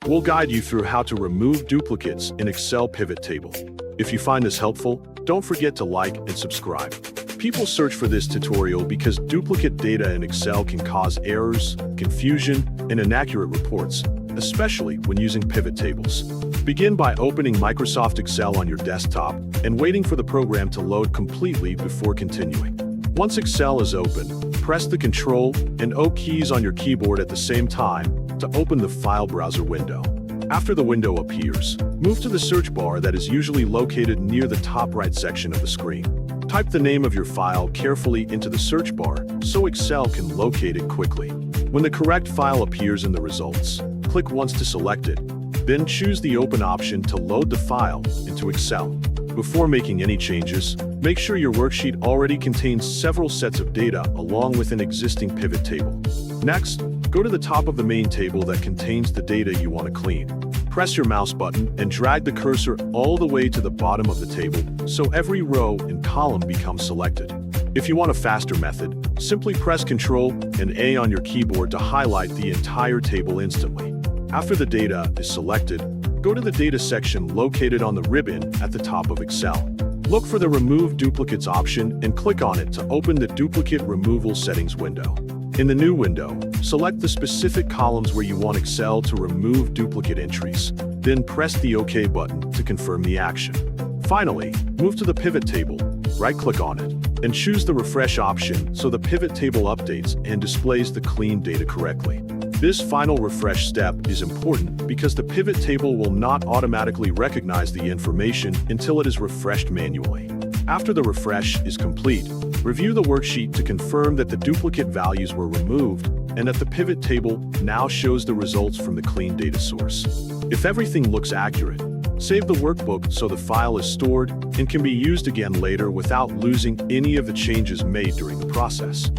We'll guide you through how to remove duplicates in Excel pivot table. If you find this helpful, don't forget to like and subscribe. People search for this tutorial because duplicate data in Excel can cause errors, confusion, and inaccurate reports, especially when using pivot tables. Begin by opening Microsoft Excel on your desktop and waiting for the program to load completely before continuing. Once Excel is open, press the Ctrl and O keys on your keyboard at the same time to open the file browser window. After the window appears, move to the search bar that is usually located near the top right section of the screen. Type the name of your file carefully into the search bar so Excel can locate it quickly. When the correct file appears in the results, click once to select it, then choose the Open option to load the file into Excel. Before making any changes, make sure your worksheet already contains several sets of data along with an existing pivot table. Next, go to the top of the main table that contains the data you want to clean. Press your mouse button and drag the cursor all the way to the bottom of the table so every row and column becomes selected. If you want a faster method, simply press Ctrl and A on your keyboard to highlight the entire table instantly. After the data is selected, go to the Data section located on the ribbon at the top of Excel. Look for the Remove Duplicates option and click on it to open the Duplicate Removal Settings window. In the new window, select the specific columns where you want Excel to remove duplicate entries. Then press the OK button to confirm the action. Finally, move to the pivot table, right-click on it, and choose the Refresh option so the pivot table updates and displays the clean data correctly. This final refresh step is important because the pivot table will not automatically recognize the information until it is refreshed manually. After the refresh is complete, review the worksheet to confirm that the duplicate values were removed and that the pivot table now shows the results from the clean data source. If everything looks accurate, save the workbook so the file is stored and can be used again later without losing any of the changes made during the process.